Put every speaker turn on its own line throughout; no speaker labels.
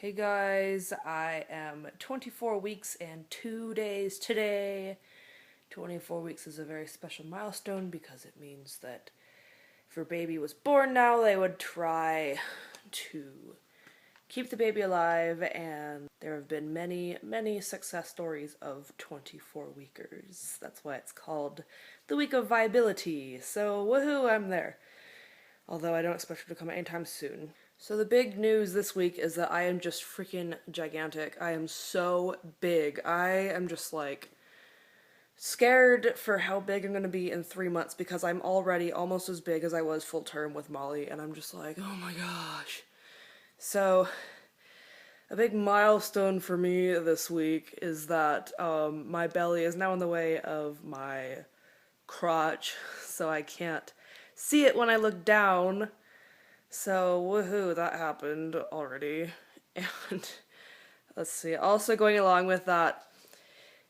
Hey guys, I am 24 weeks and 2 days today. 24 weeks is a very special milestone because it means that if your baby was born now, they would try to keep the baby alive, and there have been many success stories of 24 weekers. That's why it's called the week of viability. So woohoo, I'm there. Although I don't expect her to come anytime soon. So the big news this week is that I am just freaking gigantic. I am so big. I am just like scared for how big I'm gonna be in 3 months because I'm already almost as big as I was full term with Molly, and I'm just like, oh my gosh. So a big milestone for me this week is that my belly is now in the way of my crotch, so I can't see it when I look down. So, woohoo, that happened already. And let's see, also going along with that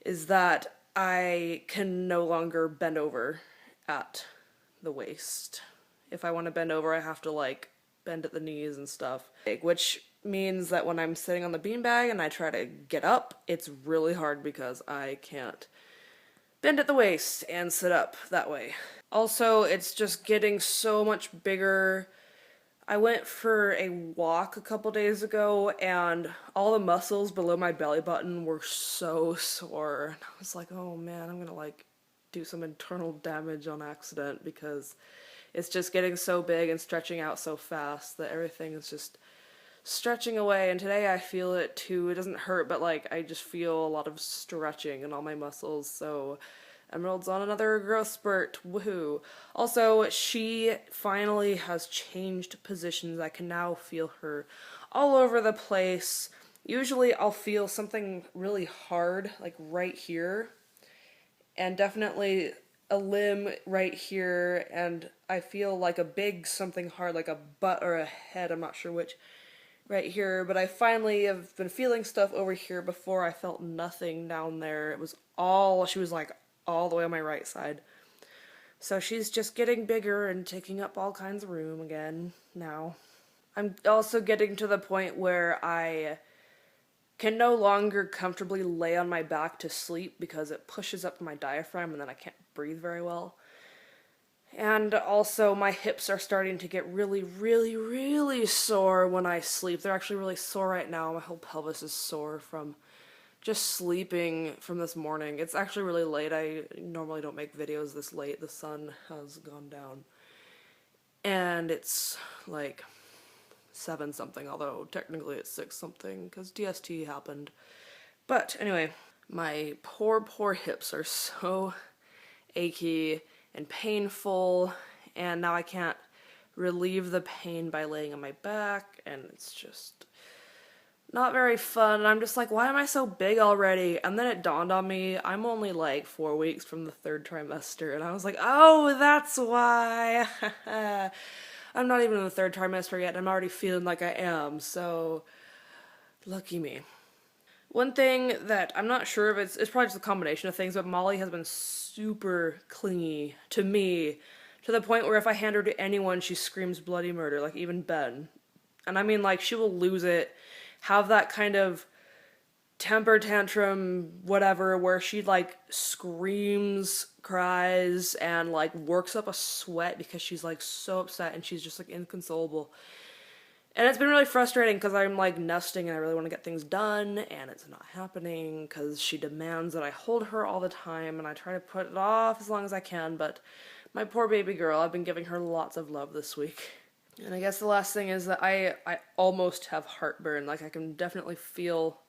is that I can no longer bend over at the waist. If I want to bend over, I have to like bend at the knees and stuff, which means that when I'm sitting on the beanbag and I try to get up, it's really hard because I can't bend at the waist and sit up that way. Also, it's just getting so much bigger. I went for a walk a couple days ago, and all the muscles below my belly button were so sore. And I was like, oh man, I'm gonna like do some internal damage on accident because it's just getting so big and stretching out so fast that everything is just stretching away. And today I feel it too. It doesn't hurt, but like I just feel a lot of stretching in all my muscles. So Emerald's on another growth spurt. Woohoo. Also, she finally has changed positions. I can now feel her all over the place. Usually I'll feel something really hard, like right here, and definitely a limb right here, and I feel like a big something hard, like a butt or a head, I'm not sure which, right here, but I finally have been feeling stuff over here. Before I felt nothing down there. It was all, she was like all the way on my right side. So she's just getting bigger and taking up all kinds of room again now. I'm also getting to the point where I can no longer comfortably lay on my back to sleep because it pushes up my diaphragm and then I can't breathe very well. And also my hips are starting to get really sore when I sleep. They're actually really sore right now. My whole pelvis is sore from just sleeping from this morning. It's actually really late. I normally don't make videos this late. The sun has gone down. And it's like 7 something, although technically it's 6 something because DST happened. But anyway, my poor hips are so achy and painful, and now I can't relieve the pain by laying on my back, and it's just not very fun. I'm just like, why am I so big already? And then it dawned on me, I'm only like 4 weeks from the 3rd trimester, and I was like, oh, that's why. I'm not even in the 3rd trimester yet, and I'm already feeling like I am, so lucky me. One thing that I'm not sure if it's probably just a combination of things, but Molly has been super clingy to me, to the point where if I hand her to anyone, she screams bloody murder, like even Ben. And I mean, like, she will lose it, have that kind of temper tantrum, whatever, where she like screams, cries, and like works up a sweat because she's like so upset and she's just like inconsolable. And it's been really frustrating because I'm like nesting and I really want to get things done, and it's not happening because she demands that I hold her all the time, and I try to put it off as long as I can, but my poor baby girl, I've been giving her lots of love this week. And I guess the last thing is that I almost have heartburn. Like, I can definitely feel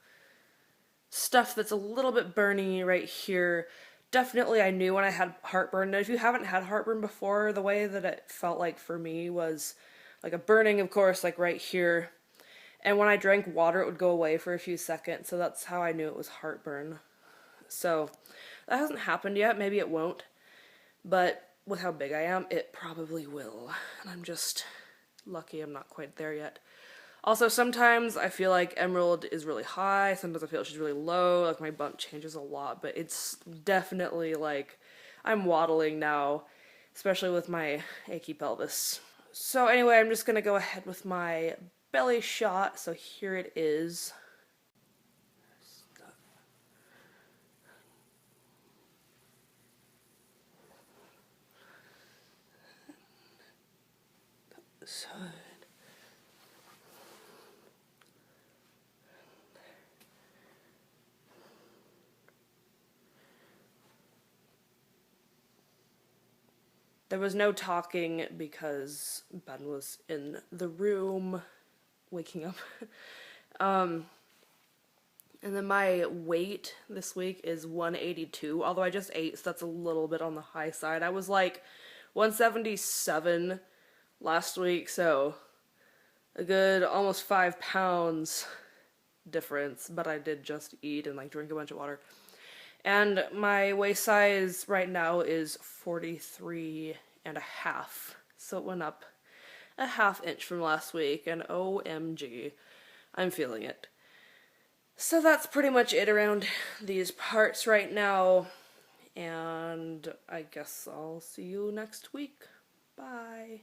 stuff that's a little bit burny right here. Definitely I knew when I had heartburn. And if you haven't had heartburn before, the way that it felt like for me was like a burning, of course, like right here. And when I drank water, it would go away for a few seconds. So that's how I knew it was heartburn. So that hasn't happened yet. Maybe it won't. But with how big I am, it probably will. And I'm just lucky I'm not quite there yet. Also, sometimes I feel like Emerald is really high. Sometimes I feel she's really low. Like, my bump changes a lot. But it's definitely like I'm waddling now, especially with my achy pelvis. So anyway, I'm just gonna go ahead with my belly shot, so here it is. Side. There was no talking because Ben was in the room waking up. And then my weight this week is 182, although I just ate, so that's a little bit on the high side. I was like 177 last week, so a good almost 5 pounds difference, but I did just eat and like drink a bunch of water. And my waist size right now is 43 and a half, so it went up a ½ inch from last week, and OMG, I'm feeling it. So that's pretty much it around these parts right now, and I guess I'll see you next week. Bye.